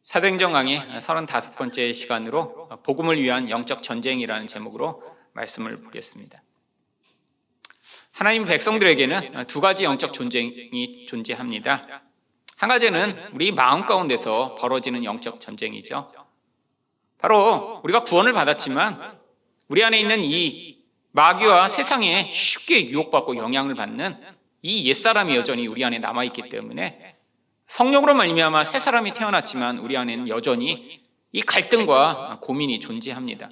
사도행전 강의 35번째 시간으로 복음을 위한 영적 전쟁이라는 제목으로 말씀을 보겠습니다. 하나님 백성들에게는 두 가지 영적 전쟁이 존재합니다. 한 가지는 우리 마음 가운데서 벌어지는 영적 전쟁이죠. 바로 우리가 구원을 받았지만 우리 안에 있는 이 마귀와 세상에 쉽게 유혹받고 영향을 받는 이 옛사람이 여전히 우리 안에 남아있기 때문에 성령으로 말미암아 새 사람이 태어났지만 우리 안에는 여전히 이 갈등과 고민이 존재합니다.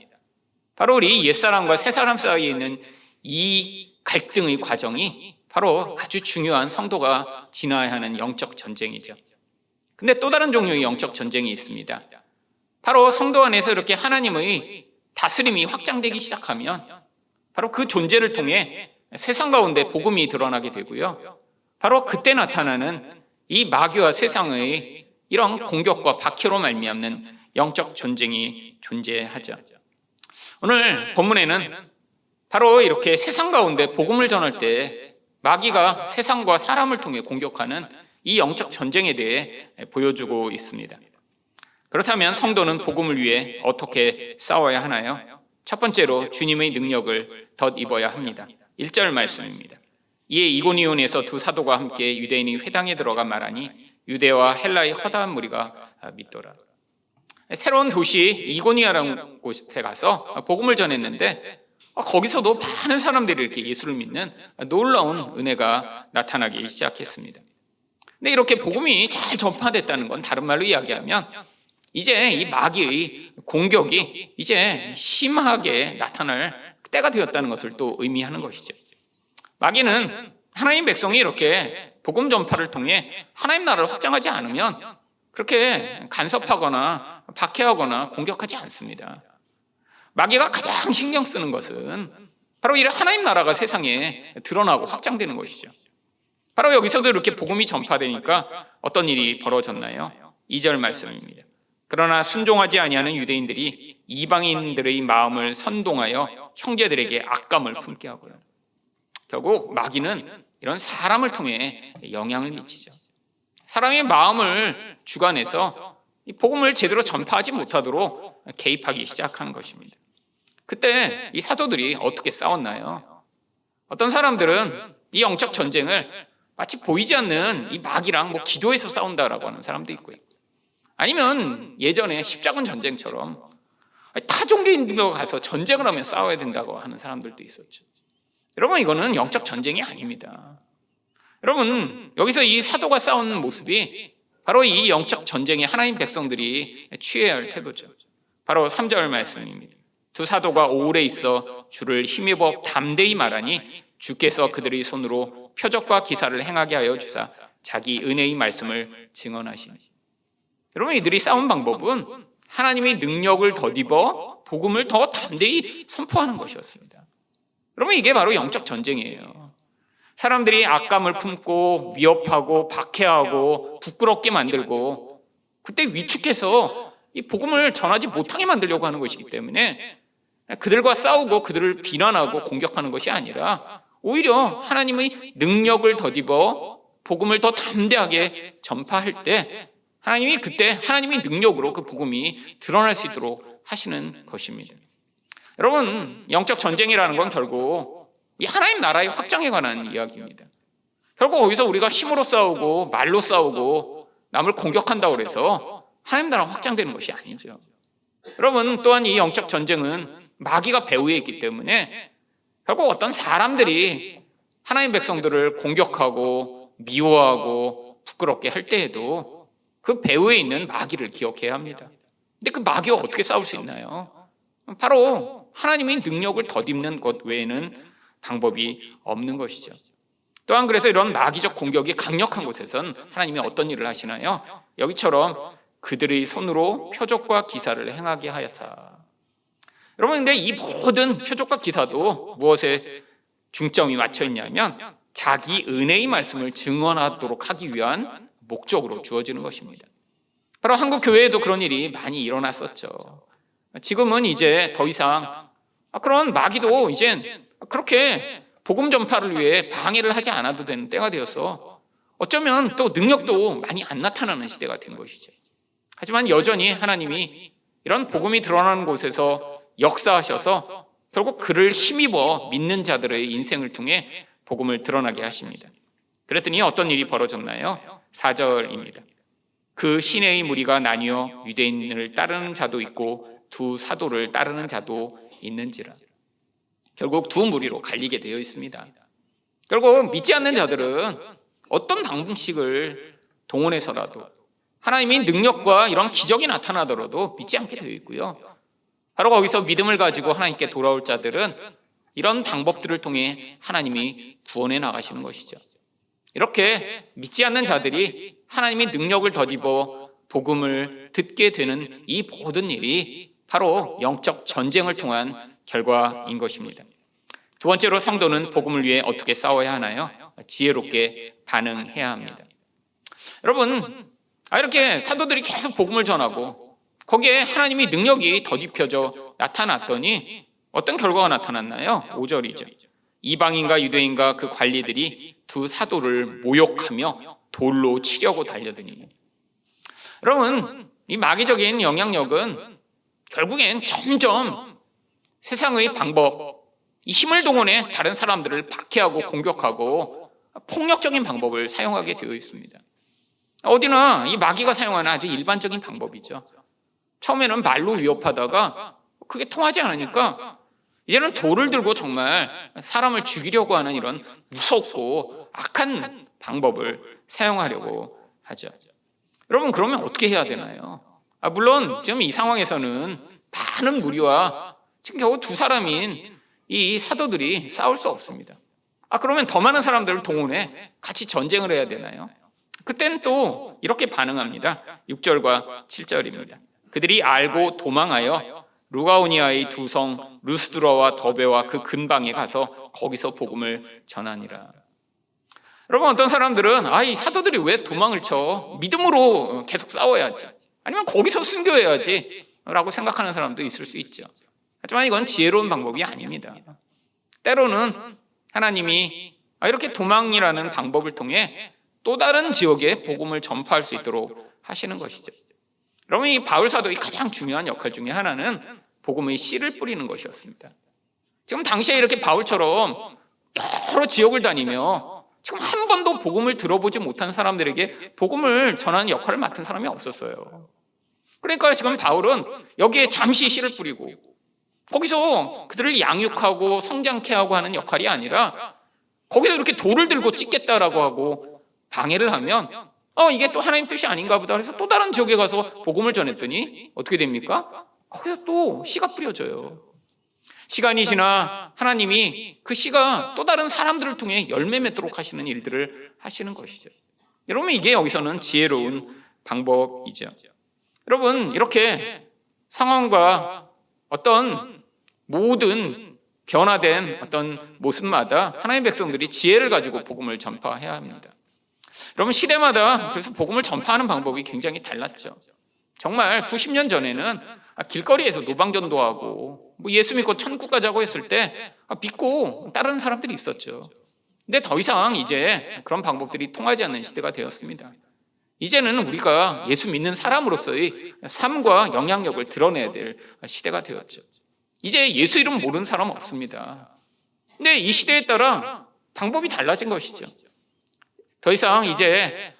바로 우리 옛사람과 새 사람 사이에 있는 이 갈등의 과정이 바로 아주 중요한 성도가 지나야 하는 영적 전쟁이죠. 근데 또 다른 종류의 영적 전쟁이 있습니다. 바로 성도 안에서 이렇게 하나님의 다스림이 확장되기 시작하면 바로 그 존재를 통해 세상 가운데 복음이 드러나게 되고요. 바로 그때 나타나는 이 마귀와 세상의 이런 공격과 박해로 말미암는 영적 전쟁이 존재하죠. 오늘 본문에는 바로 이렇게 세상 가운데 복음을 전할 때 마귀가 세상과 사람을 통해 공격하는 이 영적 전쟁에 대해 보여주고 있습니다. 그렇다면 성도는 복음을 위해 어떻게 싸워야 하나요? 첫 번째로 주님의 능력을 덧입어야 합니다. 1절 말씀입니다. 이에 이고니온에서 두 사도가 함께 유대인이 회당에 들어가 말하니 유대와 헬라의 허다한 무리가 믿더라. 새로운 도시 이고니아라는 곳에 가서 복음을 전했는데 거기서도 많은 사람들이 이렇게 예수를 믿는 놀라운 은혜가 나타나기 시작했습니다. 근데 이렇게 복음이 잘 전파됐다는 건 다른 말로 이야기하면 이제 이 마귀의 공격이 이제 심하게 나타날 때가 되었다는 것을 또 의미하는 것이죠. 마귀는 하나님 백성이 이렇게 복음 전파를 통해 하나님 나라를 확장하지 않으면 그렇게 간섭하거나 박해하거나 공격하지 않습니다. 마귀가 가장 신경 쓰는 것은 바로 이 하나님 나라가 세상에 드러나고 확장되는 것이죠. 바로 여기서도 이렇게 복음이 전파되니까 어떤 일이 벌어졌나요? 2절 말씀입니다. 그러나 순종하지 아니하는 유대인들이 이방인들의 마음을 선동하여 형제들에게 악감을 품게 하고요. 결국 마귀는 이런 사람을 통해 영향을 미치죠. 사람의 마음을 주관해서 이 복음을 제대로 전파하지 못하도록 개입하기 시작하는 것입니다. 그때 이 사도들이 어떻게 싸웠나요? 어떤 사람들은 이 영적 전쟁을 마치 보이지 않는 이 마귀랑 기도해서 싸운다라고 하는 사람도 있고요. 아니면 예전에 십자군 전쟁처럼 타종교인들과 가서 전쟁을 하면 싸워야 된다고 하는 사람들도 있었죠. 여러분, 이거는 영적 전쟁이 아닙니다. 여러분, 여기서 이 사도가 싸우는 모습이 바로 이 영적 전쟁에 하나님 백성들이 취해야 할 태도죠. 바로 3절 말씀입니다. 두 사도가 오울에 있어 주를 힘입어 담대히 말하니 주께서 그들의 손으로 표적과 기사를 행하게 하여 주사 자기 은혜의 말씀을 증언하시니. 여러분, 이들이 싸운 방법은 하나님의 능력을 덧입어 복음을 더 담대히 선포하는 것이었습니다. 여러분, 이게 바로 영적 전쟁이에요. 사람들이 악감을 품고 위협하고 박해하고 부끄럽게 만들고 그때 위축해서 이 복음을 전하지 못하게 만들려고 하는 것이기 때문에 그들과 싸우고 그들을 비난하고 공격하는 것이 아니라 오히려 하나님의 능력을 덧입어 복음을 더 담대하게 전파할 때 하나님이 그때 하나님의 능력으로 그 복음이 드러날 수 있도록 하시는 것입니다. 여러분, 영적 전쟁이라는 건 결국 이 하나님 나라의 확장에 관한 이야기입니다. 결국 거기서 우리가 힘으로 싸우고 말로 싸우고 남을 공격한다고 해서 하나님 나라가 확장되는 것이 아니죠. 여러분, 또한 이 영적 전쟁은 마귀가 배후에 있기 때문에 결국 어떤 사람들이 하나님 백성들을 공격하고 미워하고 부끄럽게 할 때에도 그 배후에 있는 마귀를 기억해야 합니다. 근데 그 마귀와 어떻게 싸울 수 있나요? 바로 하나님의 능력을 덧입는 것 외에는 방법이 없는 것이죠. 또한 그래서 이런 마귀적 공격이 강력한 곳에선 하나님이 어떤 일을 하시나요? 여기처럼 그들의 손으로 표적과 기사를 행하게 하여사. 여러분, 근데 이 모든 표적과 기사도 무엇에 중점이 맞춰 있냐면 자기 은혜의 말씀을 증언하도록 하기 위한 목적으로 주어지는 것입니다. 바로 한국 교회에도 그런 일이 많이 일어났었죠. 지금은 이제 더 이상 그런 마귀도 이젠 그렇게 복음 전파를 위해 방해를 하지 않아도 되는 때가 되어서 어쩌면 또 능력도 많이 안 나타나는 시대가 된 것이죠. 하지만 여전히 하나님이 이런 복음이 드러나는 곳에서 역사하셔서 결국 그를 힘입어 믿는 자들의 인생을 통해 복음을 드러나게 하십니다. 그랬더니 어떤 일이 벌어졌나요? 4절입니다. 그 시내의 무리가 나뉘어 유대인을 따르는 자도 있고 두 사도를 따르는 자도 있는지라. 결국 두 무리로 갈리게 되어 있습니다. 결국 믿지 않는 자들은 어떤 방식을 동원해서라도 하나님의 능력과 이런 기적이 나타나더라도 믿지 않게 되어 있고요. 바로 거기서 믿음을 가지고 하나님께 돌아올 자들은 이런 방법들을 통해 하나님이 구원해 나가시는 것이죠. 이렇게 믿지 않는 자들이 하나님의 능력을 덧입어 복음을 듣게 되는 이 모든 일이 바로 영적 전쟁을 통한 결과인 것입니다. 두 번째로 성도는 복음을 위해 어떻게 싸워야 하나요? 지혜롭게 반응해야 합니다. 여러분, 이렇게 사도들이 계속 복음을 전하고 거기에 하나님의 능력이 덧입혀져 나타났더니 어떤 결과가 나타났나요? 5절이죠. 이방인과 유대인과 그 관리들이 두 사도를 모욕하며 돌로 치려고 달려드니. 여러분, 이 마귀적인 영향력은 결국엔 점점 세상의 방법, 이 힘을 동원해 다른 사람들을 박해하고 공격하고 폭력적인 방법을 사용하게 되어 있습니다. 어디나 이 마귀가 사용하는 아주 일반적인 방법이죠. 처음에는 말로 위협하다가 그게 통하지 않으니까 이제는 돌을 들고 정말 사람을 죽이려고 하는 이런 무섭고 악한 방법을 사용하려고 하죠. 여러분, 그러면 어떻게 해야 되나요? 물론 지금 이 상황에서는 많은 무리와 지금 겨우 두 사람인 이 사도들이 싸울 수 없습니다. 그러면 더 많은 사람들을 동원해 같이 전쟁을 해야 되나요? 그땐 또 이렇게 반응합니다. 6절과 7절입니다. 그들이 알고 도망하여 루가오니아의 두 성 루스드라와 더베와 그 근방에 가서 거기서 복음을 전하니라. 여러분, 어떤 사람들은 이 사도들이 왜 도망을 쳐? 믿음으로 계속 싸워야지. 아니면 거기서 순교해야지 라고 생각하는 사람도 있을 수 있죠. 하지만 이건 지혜로운 방법이 아닙니다. 때로는 하나님이 이렇게 도망이라는 방법을 통해 또 다른 지역에 복음을 전파할 수 있도록 하시는 것이죠. 여러분, 이 바울 사도의 가장 중요한 역할 중에 하나는 복음의 씨를 뿌리는 것이었습니다. 지금 당시에 이렇게 바울처럼 여러 지역을 다니며 지금 한 번도 복음을 들어보지 못한 사람들에게 복음을 전하는 역할을 맡은 사람이 없었어요. 그러니까 지금 바울은 여기에 잠시 씨를 뿌리고 거기서 그들을 양육하고 성장케 하고 하는 역할이 아니라 거기서 이렇게 돌을 들고 찍겠다라고 하고 방해를 하면 이게 또 하나님 뜻이 아닌가 보다. 그래서 또 다른 지역에 가서 복음을 전했더니 어떻게 됩니까? 거기서 또 씨가 뿌려져요. 시간이 지나 하나님이 그 씨가 또 다른 사람들을 통해 열매 맺도록 하시는 일들을 하시는 것이죠. 여러분, 이게 여기서는 지혜로운 방법이죠. 여러분, 이렇게 상황과 어떤 모든 변화된 어떤 모습마다 하나님의 백성들이 지혜를 가지고 복음을 전파해야 합니다. 여러분, 시대마다 그래서 복음을 전파하는 방법이 굉장히 달랐죠. 정말 수십 년 전에는 길거리에서 노방전도 하고 예수 믿고 천국 가자고 했을 때 믿고 따르는 사람들이 있었죠. 근데 더 이상 이제 그런 방법들이 통하지 않는 시대가 되었습니다. 이제는 우리가 예수 믿는 사람으로서의 삶과 영향력을 드러내야 될 시대가 되었죠. 이제 예수 이름 모르는 사람 없습니다. 근데 이 시대에 따라 방법이 달라진 것이죠. 더 이상 이제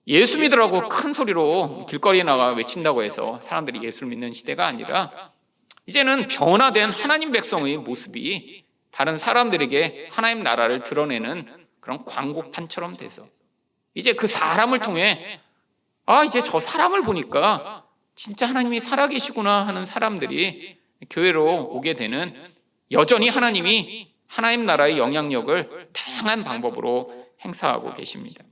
예수 믿으라고 큰 소리로 길거리에 나가 외친다고 해서 사람들이 예수를 믿는 시대가 아니라 이제는 변화된 하나님 백성의 모습이 다른 사람들에게 하나님 나라를 드러내는 그런 광고판처럼 돼서 이제 그 사람을 통해 이제 저 사람을 보니까 진짜 하나님이 살아계시구나 하는 사람들이 교회로 오게 되는, 여전히 하나님이 하나님 나라의 영향력을 다양한 방법으로 행사하고 계십니다.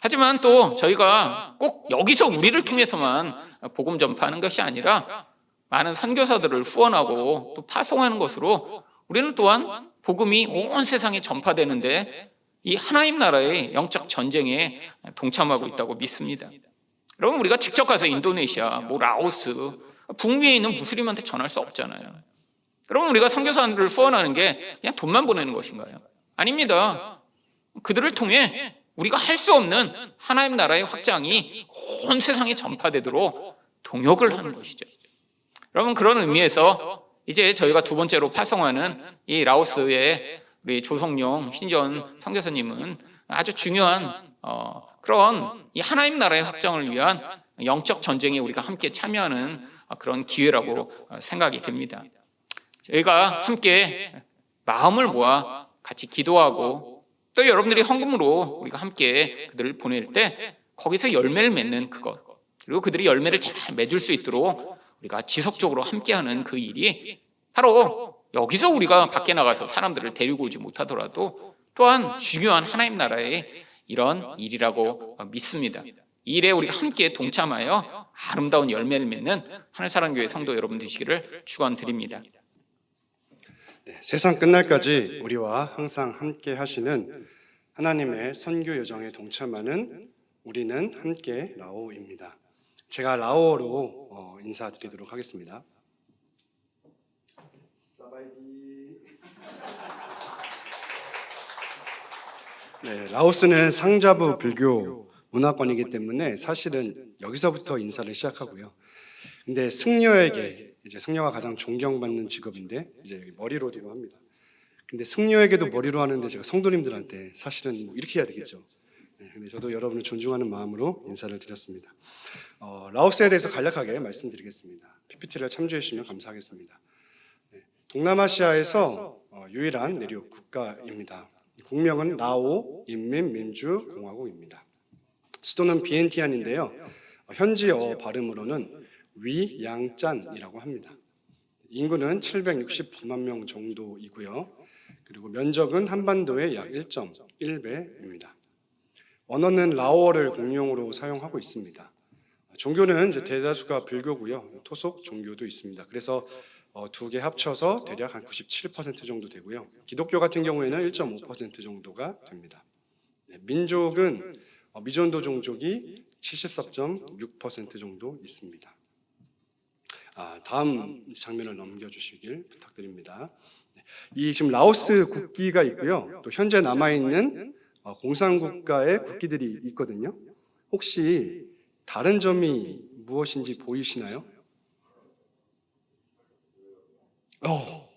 하지만 또 저희가 꼭 여기서 우리를 통해서만 복음 전파하는 것이 아니라 많은 선교사들을 후원하고 또 파송하는 것으로 우리는 또한 복음이 온 세상에 전파되는데 이 하나님 나라의 영적 전쟁에 동참하고 있다고 믿습니다. 여러분, 우리가 직접 가서 인도네시아, 라오스, 북미에 있는 무슬림한테 전할 수 없잖아요. 여러분, 우리가 선교사들을 후원하는 게 그냥 돈만 보내는 것인가요? 아닙니다. 그들을 통해 우리가 할 수 없는 하나님 나라의 확장이 온 세상에 전파되도록 동역을 하는 것이죠. 여러분, 그런 의미에서 이제 저희가 두 번째로 파송하는 이 라오스의 우리 조성용 신전 선교사님은 아주 중요한 그런 이 하나님 나라의 확장을 위한 영적 전쟁에 우리가 함께 참여하는 그런 기회라고 생각이 됩니다. 저희가 함께 마음을 모아 같이 기도하고 또 여러분들이 헌금으로 우리가 함께 그들을 보낼 때 거기서 열매를 맺는 그것, 그리고 그들이 열매를 잘 맺을 수 있도록 우리가 지속적으로 함께하는 그 일이 바로 여기서 우리가 밖에 나가서 사람들을 데리고 오지 못하더라도 또한 중요한 하나님 나라의 이런 일이라고 믿습니다. 이 일에 우리가 함께 동참하여 아름다운 열매를 맺는 하늘사랑교회 성도 여러분 되시기를 축원드립니다. 네, 세상 끝날까지 우리와 항상 함께 하시는 하나님의 선교 여정에 동참하는 우리는 함께 라오입니다. 제가 라오어로 인사드리도록 하겠습니다. 네, 라오스는 상자부 불교 문화권이기 때문에 사실은 여기서부터 인사를 시작하고요. 근데 승려에게, 이제 승려가 가장 존경받는 직업인데 이제 머리로도 합니다. 근데 승려에게도 머리로 하는데 제가 성도님들한테 사실은 뭐 이렇게 해야 되겠죠. 네, 근데 저도 여러분을 존중하는 마음으로 인사를 드렸습니다. 라오스에 대해서 간략하게 말씀드리겠습니다. PPT를 참조해 주시면 감사하겠습니다. 네, 동남아시아에서 유일한 내륙 국가입니다. 국명은 라오 인민민주공화국입니다. 수도는 비엔티안인데요. 현지어 발음으로는 위양짠이라고 합니다. 인구는 769만 명 정도이고요. 그리고 면적은 한반도의 약 1.1배입니다. 언어는 라오어를 공용어로 사용하고 있습니다. 종교는 이제 대다수가 불교고요. 토속 종교도 있습니다. 그래서 두 개 합쳐서 대략 한 97% 정도 되고요. 기독교 같은 경우에는 1.5% 정도가 됩니다. 네, 민족은 미존도 종족이 74.6% 정도 있습니다. 다음 장면을 넘겨주시길 부탁드립니다. 이 지금 라오스 국기가 있고요. 또 현재 남아있는 공산국가의 국기들이 있거든요. 혹시 다른 점이 무엇인지 보이시나요?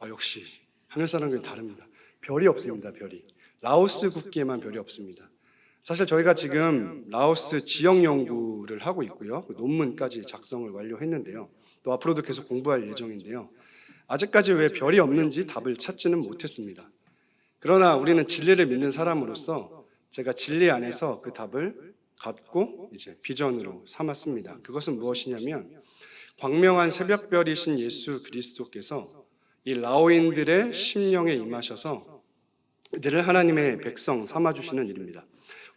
역시 하늘사람과는 다릅니다. 별이 없습니다. 별이. 라오스 국기에만 별이 없습니다. 사실 저희가 지금 라오스 지역 연구를 하고 있고요. 논문까지 작성을 완료했는데요. 또 앞으로도 계속 공부할 예정인데요. 아직까지 왜 별이 없는지 답을 찾지는 못했습니다. 그러나 우리는 진리를 믿는 사람으로서 제가 진리 안에서 그 답을 갖고 이제 비전으로 삼았습니다. 그것은 무엇이냐면 광명한 새벽별이신 예수 그리스도께서 이 라오인들의 심령에 임하셔서 이들을 하나님의 백성 삼아주시는 일입니다.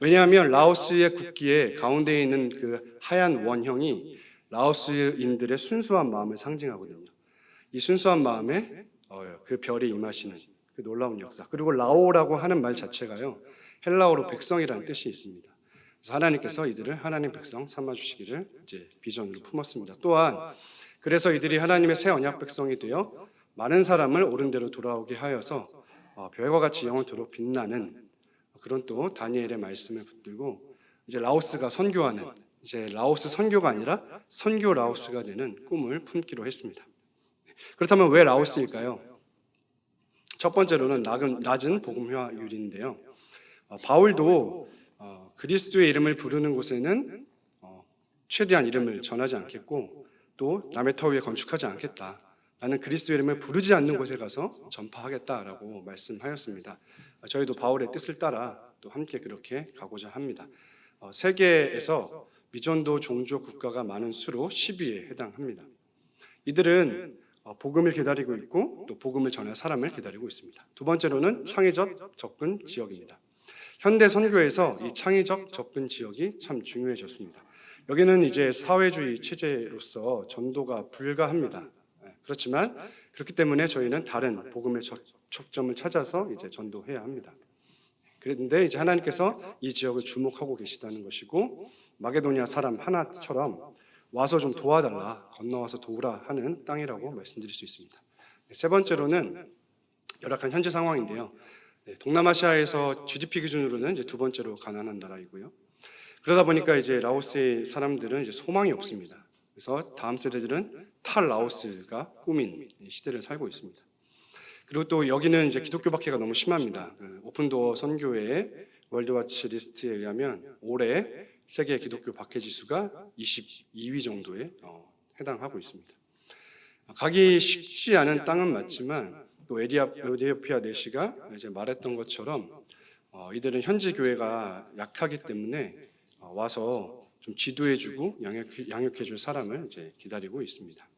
왜냐하면 라오스의 국기에 가운데에 있는 그 하얀 원형이 라오스인들의 순수한 마음을 상징하거든요. 이 순수한 마음에 그 별이 임하시는 그 놀라운 역사. 그리고 라오라고 하는 말 자체가요, 헬라어로 백성이라는 뜻이 있습니다. 그래서 하나님께서 이들을 하나님 백성 삼아주시기를 이제 비전으로 품었습니다. 또한 그래서 이들이 하나님의 새 언약 백성이 되어 많은 사람을 옳은 대로 돌아오게 하여서 별과 같이 영원토록 빛나는 그런 또 다니엘의 말씀을 붙들고 이제 라오스가 선교하는, 이제 라오스 선교가 아니라 선교 라오스가 되는 꿈을 품기로 했습니다. 그렇다면 왜 라오스일까요? 첫 번째로는 낮은 복음화율인데요. 바울도 그리스도의 이름을 부르는 곳에는 최대한 이름을 전하지 않겠고 또 남의 터 위에 건축하지 않겠다. 나는 그리스도의 이름을 부르지 않는 곳에 가서 전파하겠다라고 말씀하였습니다. 저희도 바울의 뜻을 따라 또 함께 그렇게 가고자 합니다. 세계에서 미전도 종족 국가가 많은 수로 10위에 해당합니다. 이들은 복음을 기다리고 있고 또 복음을 전할 사람을 기다리고 있습니다. 두 번째로는 창의적 접근 지역입니다. 현대 선교에서 이 창의적 접근 지역이 참 중요해졌습니다. 여기는 이제 사회주의 체제로서 전도가 불가합니다. 그렇지만 그렇기 때문에 저희는 다른 복음의 접촉점을 찾아서 이제 전도해야 합니다. 그런데 이제 하나님께서 이 지역을 주목하고 계시다는 것이고 마게도니아 사람 하나처럼 와서 좀 도와달라, 건너와서 도우라 하는 땅이라고 말씀드릴 수 있습니다. 세 번째로는 열악한 현재 상황인데요. 네, 동남아시아에서 GDP 기준으로는 이제 두 번째로 가난한 나라이고요. 그러다 보니까 이제 라오스의 사람들은 이제 소망이 없습니다. 그래서 다음 세대들은 탈라오스가 꿈인 시대를 살고 있습니다. 그리고 또 여기는 이제 기독교 박해가 너무 심합니다. 오픈도어 선교회의 월드와치 리스트에 의하면 올해 세계 기독교 박해 지수가 22위 정도에 해당하고 있습니다. 가기 쉽지 않은 땅은 맞지만 또 에디오피아 내시가 이제 말했던 것처럼 이들은 현지 교회가 약하기 때문에 와서 좀 지도해주고 양육해줄 사람을 이제 기다리고 있습니다.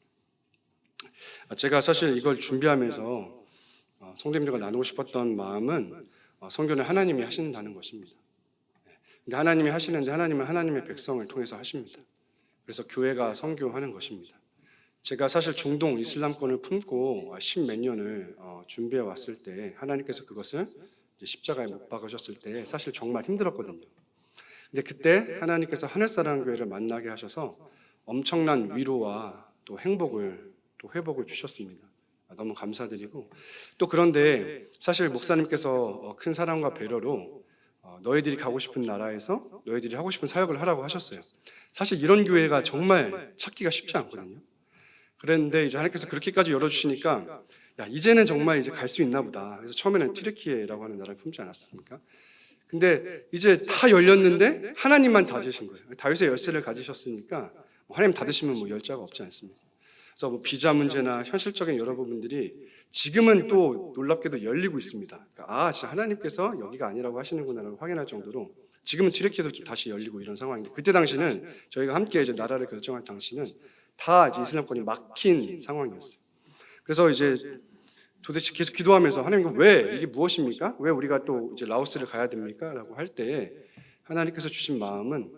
제가 사실 이걸 준비하면서 성도님들과 나누고 싶었던 마음은 선교는 하나님이 하신다는 것입니다. 근데 하나님이 하시는데 하나님은 하나님의 백성을 통해서 하십니다. 그래서 교회가 선교하는 것입니다. 제가 사실 중동 이슬람권을 품고 10몇 년을 준비해 왔을 때 하나님께서 그것을 십자가에 못 박으셨을 때 사실 정말 힘들었거든요. 근데 그때 하나님께서 하늘사랑교회를 만나게 하셔서 엄청난 위로와 또 행복을 또 회복을 주셨습니다. 너무 감사드리고 또 그런데 사실 목사님께서 큰 사랑과 배려로 너희들이 가고 싶은 나라에서 너희들이 하고 싶은 사역을 하라고 하셨어요. 사실 이런 교회가 정말 찾기가 쉽지 않거든요. 그랬는데 이제 하나님께서 그렇게까지 열어주시니까 야 이제는 정말 이제 갈 수 있나 보다. 그래서 처음에는 튀르키예라고 하는 나라를 품지 않았습니까? 근데 이제 다 열렸는데 하나님만 닫으신 거예요. 다윗의 열쇠를 가지셨으니까 하나님 닫으시면 뭐 열 자가 없지 않습니까? 그래서 뭐 비자 문제나 현실적인 여러 부분들이 지금은 또 놀랍게도 열리고 있습니다. 그러니까 진짜 하나님께서 여기가 아니라고 하시는구나라고 확인할 정도로 지금은 튀르키예도 좀 다시 열리고 이런 상황인데 그때 당시는 저희가 함께 이제 나라를 결정할 당시는 다 이제 이슬람권이 막힌 상황이었어요. 그래서 이제 도대체 계속 기도하면서 하나님 왜 이게 무엇입니까? 왜 우리가 또 이제 라오스를 가야 됩니까? 라고 할 때 하나님께서 주신 마음은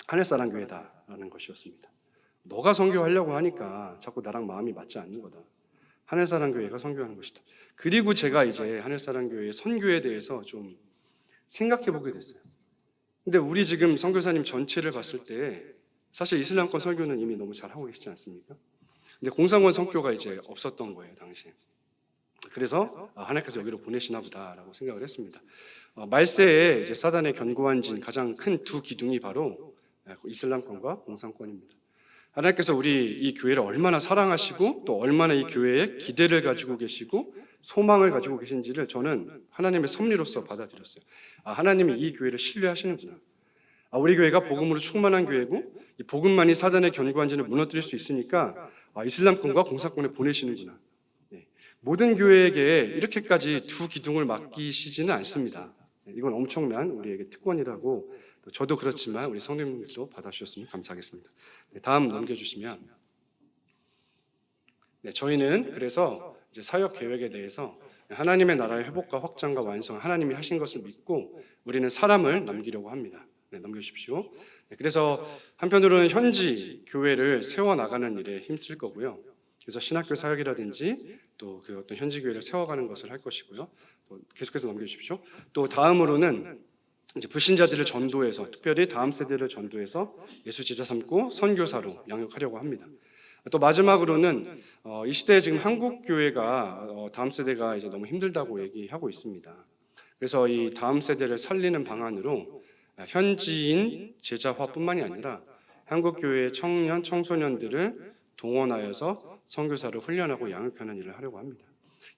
하늘사랑교회다라는 것이었습니다. 너가 선교하려고 하니까 자꾸 나랑 마음이 맞지 않는 거다. 하늘사랑교회가 선교하는 것이다. 그리고 제가 이제 하늘사랑교회의 선교에 대해서 좀 생각해 보게 됐어요. 근데 우리 지금 선교사님 전체를 봤을 때 사실 이슬람권 선교는 이미 너무 잘하고 계시지 않습니까? 근데 공산권 선교가 이제 없었던 거예요, 당시에. 그래서 하나님께서 여기로 보내시나 보다라고 생각을 했습니다. 말세에 이제 사단의 견고한 진 가장 큰 두 기둥이 바로 이슬람권과 공산권입니다. 하나님께서 우리 이 교회를 얼마나 사랑하시고 또 얼마나 이 교회에 기대를 가지고 계시고 소망을 가지고 계신지를 저는 하나님의 섭리로서 받아들였어요. 하나님이 이 교회를 신뢰하시는구나. 우리 교회가 복음으로 충만한 교회고 이 복음만이 사단의 견고한 진을 무너뜨릴 수 있으니까 이슬람권과 공산권에 보내시는구나. 모든 교회에게 이렇게까지 두 기둥을 맡기시지는 않습니다. 이건 엄청난 우리에게 특권이라고 저도 그렇지만 우리 성도님들도 받아주셨으면 감사하겠습니다. 다음 넘겨주시면 저희는 그래서 이제 사역 계획에 대해서 하나님의 나라의 회복과 확장과 완성 하나님이 하신 것을 믿고 우리는 사람을 남기려고 합니다. 넘겨주십시오. 그래서 한편으로는 현지 교회를 세워나가는 일에 힘쓸 거고요. 그래서 신학교 사역이라든지 또 그 어떤 현지 교회를 세워가는 것을 할 것이고요. 또 계속해서 넘겨주십시오. 또 다음으로는 이제 불신자들을 전도해서 특별히 다음 세대를 전도해서 예수 제자 삼고 선교사로 양육하려고 합니다. 또 마지막으로는 이 시대에 지금 한국 교회가 다음 세대가 이제 너무 힘들다고 얘기하고 있습니다. 그래서 이 다음 세대를 살리는 방안으로 현지인 제자화뿐만이 아니라 한국 교회의 청년 청소년들을 동원하여서 선교사를 훈련하고 양육하는 일을 하려고 합니다.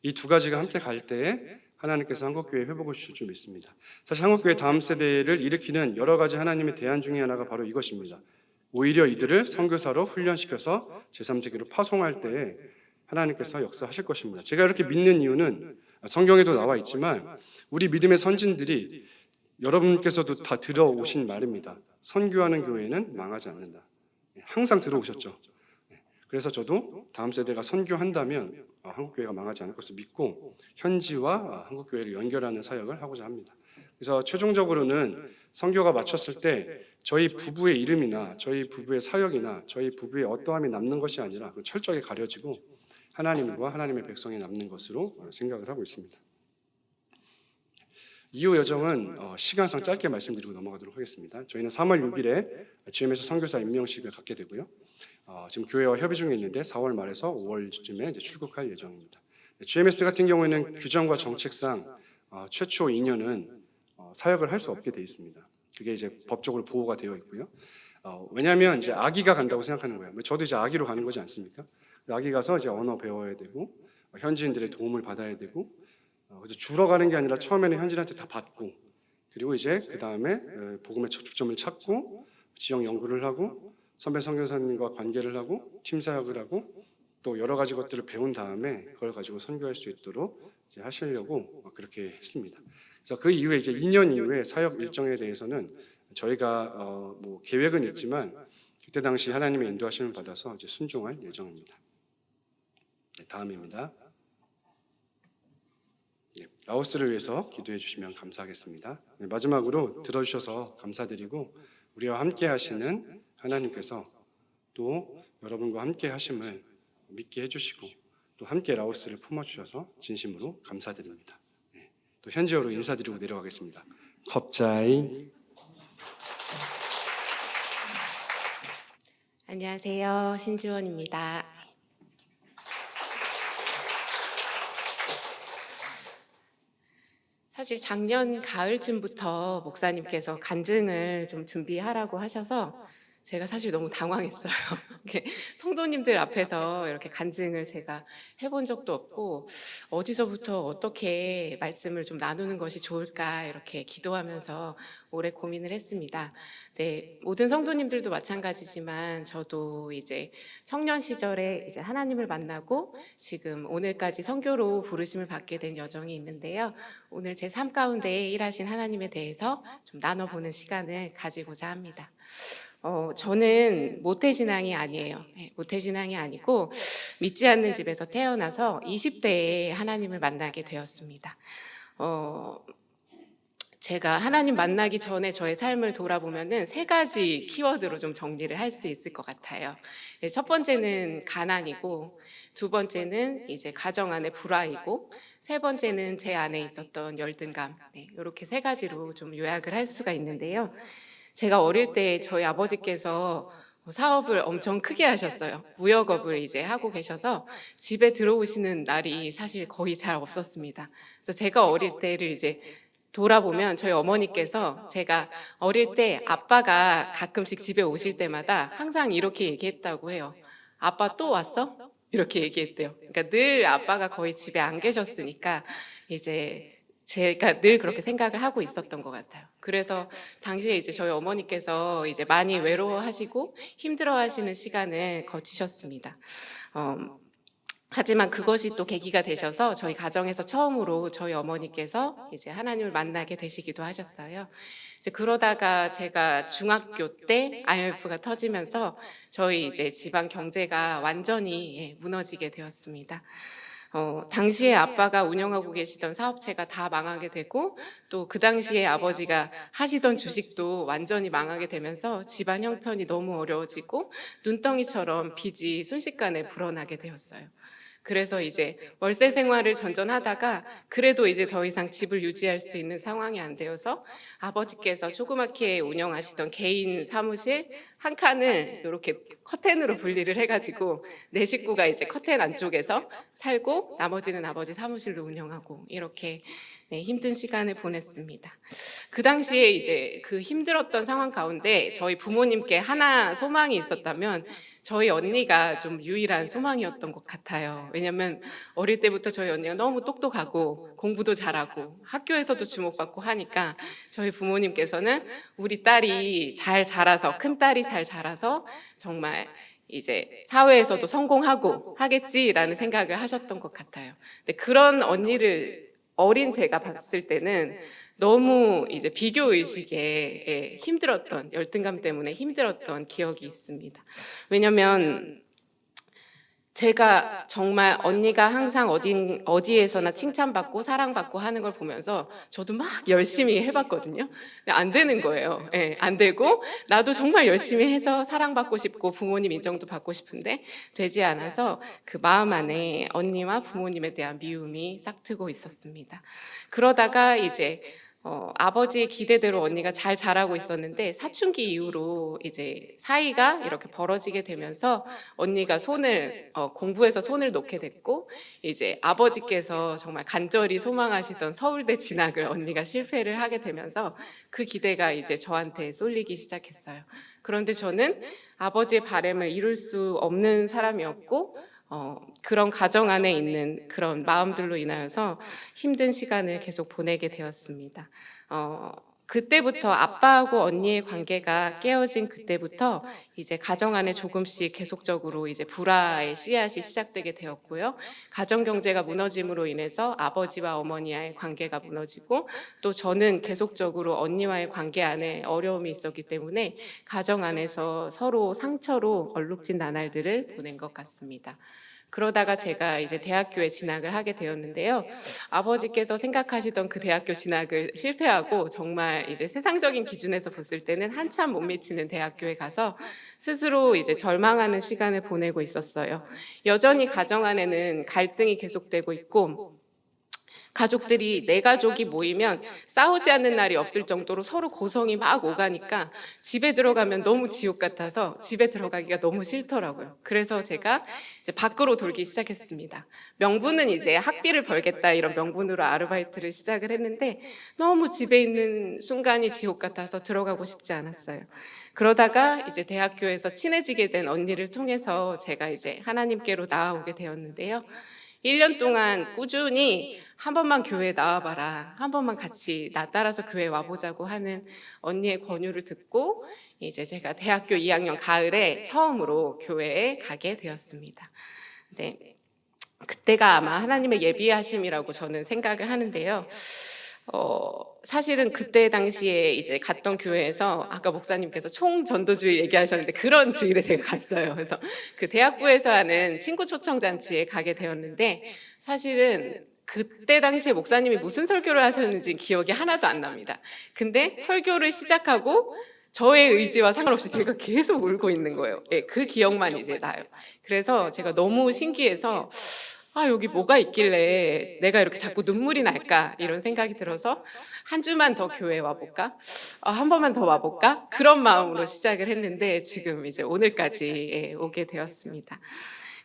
이 두 가지가 함께 갈 때에 하나님께서 한국교회 회복을 주실 줄 믿습니다. 사실 한국교회 다음 세대를 일으키는 여러 가지 하나님의 대안 중에 하나가 바로 이것입니다. 오히려 이들을 선교사로 훈련시켜서 제3세기로 파송할 때에 하나님께서 역사하실 것입니다. 제가 이렇게 믿는 이유는 성경에도 나와 있지만 우리 믿음의 선진들이 여러분께서도 다 들어오신 말입니다. 선교하는 교회는 망하지 않는다. 항상 들어오셨죠. 그래서 저도 다음 세대가 선교한다면 한국교회가 망하지 않을 것을 믿고 현지와 한국교회를 연결하는 사역을 하고자 합니다. 그래서 최종적으로는 선교가 마쳤을 때 저희 부부의 이름이나 저희 부부의 사역이나 저희 부부의 어떠함이 남는 것이 아니라 철저하게 가려지고 하나님과 하나님의 백성이 남는 것으로 생각을 하고 있습니다. 이후 여정은 시간상 짧게 말씀드리고 넘어가도록 하겠습니다. 저희는 3월 6일에 GM에서 선교사 임명식을 갖게 되고요. 지금 교회와 협의 중에 있는데 4월 말에서 5월쯤에 이제 출국할 예정입니다. GMS 같은 경우에는 규정과 정책상 최초 2년은 사역을 할 수 없게 돼 있습니다. 그게 이제 법적으로 보호가 되어 있고요. 왜냐하면 이제 아기가 간다고 생각하는 거예요. 저도 이제 아기로 가는 거지 않습니까? 아기 가서 이제 언어 배워야 되고 현지인들의 도움을 받아야 되고 그래서 주러 가는 게 아니라 처음에는 현지인한테 다 받고 그리고 이제 그 다음에 복음의 접점을 찾고 지역 연구를 하고 선배 선교사님과 관계를 하고 팀 사역을 하고 또 여러 가지 것들을 배운 다음에 그걸 가지고 선교할 수 있도록 이제 하시려고 그렇게 했습니다. 그래서 그 이후에 이제 2년 이후에 사역 일정에 대해서는 저희가 뭐 계획은 있지만 그때 당시 하나님의 인도하심을 받아서 이제 순종할 예정입니다. 네, 다음입니다. 네, 라오스를 위해서 기도해 주시면 감사하겠습니다. 네, 마지막으로 들어주셔서 감사드리고 우리와 함께 하시는 하나님께서 또 여러분과 함께 하심을 믿게 해주시고 또 함께 라오스를 품어주셔서 진심으로 감사드립니다. 네, 또 현지어로 인사드리고 내려가겠습니다. 컵자이. 안녕하세요. 신지원입니다. 사실 작년 가을쯤부터 목사님께서 간증을 좀 준비하라고 하셔서 제가 사실 너무 당황했어요. 이렇게 성도님들 앞에서 이렇게 간증을 제가 해본 적도 없고 어디서부터 어떻게 말씀을 좀 나누는 것이 좋을까 이렇게 기도하면서 오래 고민을 했습니다. 네, 모든 성도님들도 마찬가지지만 저도 이제 청년 시절에 이제 하나님을 만나고 지금 오늘까지 선교로 부르심을 받게 된 여정이 있는데요. 오늘 제 삶 가운데 일하신 하나님에 대해서 좀 나눠보는 시간을 가지고자 합니다. 저는 모태신앙이 아니에요. 모태신앙이 아니고 믿지 않는 집에서 태어나서 20대에 하나님을 만나게 되었습니다. 제가 하나님 만나기 전에 저의 삶을 돌아보면은 3가지 키워드로 좀 정리를 할 수 있을 것 같아요. 첫 번째는 가난이고, 두 번째는 이제 가정 안의 불화이고, 세 번째는 제 안에 있었던 열등감. 이렇게 3가지로 좀 요약을 할 수가 있는데요. 제가 어릴 때 저희 아버지께서 사업을 엄청 크게 하셨어요. 무역업을 이제 하고 계셔서 집에 들어오시는 날이 사실 거의 잘 없었습니다. 그래서 제가 어릴 때를 이제 돌아보면 저희 어머니께서 제가 어릴 때 아빠가 가끔씩 집에 오실 때마다 항상 이렇게 얘기했다고 해요. 아빠 또 왔어? 이렇게 얘기했대요. 그러니까 늘 아빠가 거의 집에 안 계셨으니까 이제 제가 늘 그렇게 생각을 하고 있었던 것 같아요. 그래서 당시에 이제 저희 어머니께서 이제 많이 외로워하시고 힘들어하시는 시간을 거치셨습니다. 하지만 그것이 또 계기가 되셔서 저희 가정에서 처음으로 저희 어머니께서 이제 하나님을 만나게 되시기도 하셨어요. 이제 그러다가 제가 중학교 때 IMF가 터지면서 저희 이제 집안 경제가 완전히 무너지게 되었습니다. 당시에 아빠가 운영하고 계시던 사업체가 다 망하게 되고 또 그 당시에 아버지가 하시던 주식도 완전히 망하게 되면서 집안 형편이 너무 어려워지고 눈덩이처럼 빚이 순식간에 불어나게 되었어요. 그래서 이제 월세 생활을 전전하다가 그래도 이제 더 이상 집을 유지할 수 있는 상황이 안 되어서 아버지께서 조그맣게 운영하시던 개인 사무실 한 칸을 이렇게 커튼으로 분리를 해가지고 내 식구가 이제 커튼 안쪽에서 살고 나머지는 아버지 사무실로 운영하고 이렇게 힘든 시간을 보냈습니다. 그 당시에 이제 그 힘들었던 상황 가운데 저희 부모님께 하나 소망이 있었다면 저희 언니가 좀 유일한 소망이었던 것 같아요. 왜냐면 어릴 때부터 저희 언니가 너무 똑똑하고 공부도 잘하고 학교에서도 주목받고 하니까 저희 부모님께서는 우리 딸이 잘 자라서 큰 딸이 잘 자라서 정말 이제 사회에서도 성공하고 하겠지라는 생각을 하셨던 것 같아요. 근데 그런 언니를 어린 제가 봤을 때는 너무 이제 비교 의식에 힘들었던 열등감 때문에 힘들었던 기억이 있습니다. 왜냐면 제가 정말 언니가 항상 어디에서나 칭찬받고 사랑받고 하는 걸 보면서 저도 막 열심히 해봤거든요. 근데 안 되는 거예요. 안 되고 나도 정말 열심히 해서 사랑받고 싶고 부모님 인정도 받고 싶은데 되지 않아서 그 마음 안에 언니와 부모님에 대한 미움이 싹트고 있었습니다. 그러다가 이제 아버지의 기대대로 언니가 잘 자라고 있었는데 사춘기 이후로 이제 사이가 이렇게 벌어지게 되면서 언니가 공부에서 손을 놓게 됐고 이제 아버지께서 정말 간절히 소망하시던 서울대 진학을 언니가 실패를 하게 되면서 그 기대가 이제 저한테 쏠리기 시작했어요. 그런데 저는 아버지의 바람을 이룰 수 없는 사람이었고 그런 가정 안에 있는 그런 마음들로 인하여서 힘든 시간을 계속 보내게 되었습니다. 그때부터 아빠하고 언니의 관계가 깨어진 그때부터 이제 가정 안에 조금씩 계속적으로 이제 불화의 씨앗이 시작되게 되었고요. 가정 경제가 무너짐으로 인해서 아버지와 어머니와의 관계가 무너지고 또 저는 계속적으로 언니와의 관계 안에 어려움이 있었기 때문에 가정 안에서 서로 상처로 얼룩진 나날들을 보낸 것 같습니다. 그러다가 제가 이제 대학교에 진학을 하게 되었는데요. 아버지께서 생각하시던 그 대학교 진학을 실패하고 정말 이제 세상적인 기준에서 봤을 때는 한참 못 미치는 대학교에 가서 스스로 이제 절망하는 시간을 보내고 있었어요. 여전히 가정 안에는 갈등이 계속되고 있고 가족들이 내 가족이 모이면 싸우지 않는 날이 없을 정도로 서로 고성이 막 오가니까 집에 들어가면 너무 지옥 같아서 집에 들어가기가 너무 싫더라고요. 그래서 제가 이제 밖으로 돌기 시작했습니다. 명분은 이제 학비를 벌겠다 이런 명분으로 아르바이트를 시작을 했는데 너무 집에 있는 순간이 지옥 같아서 들어가고 싶지 않았어요. 그러다가 이제 대학교에서 친해지게 된 언니를 통해서 제가 이제 하나님께로 나아오게 되었는데요. 1년 동안 꾸준히 한 번만 교회에 나와봐라. 한 번만 같이 나 따라서 교회에 와보자고 하는 언니의 권유를 듣고 이제 제가 대학교 2학년 가을에 처음으로 교회에 가게 되었습니다. 네, 그때가 아마 하나님의 예비하심이라고 저는 생각을 하는데요. 사실은 그때 당시에 이제 갔던 교회에서 아까 목사님께서 총전도주의 얘기하셨는데 그런 주일에 제가 갔어요. 그래서 그 대학부에서 하는 친구 초청잔치에 가게 되었는데 사실은 그때 당시에 목사님이 무슨 설교를 하셨는지 기억이 하나도 안 납니다. 근데 설교를 시작하고 저의 의지와 상관없이 제가 계속 울고 있는 거예요. 네, 그 기억만 이제 나요. 그래서 제가 너무 신기해서 여기 뭐가 있길래 내가 이렇게 자꾸 눈물이 날까 이런 생각이 들어서 한 주만 더 교회에 와볼까? 한 번만 더 와볼까? 그런 마음으로 시작을 했는데 지금 이제 오늘까지 오게 되었습니다.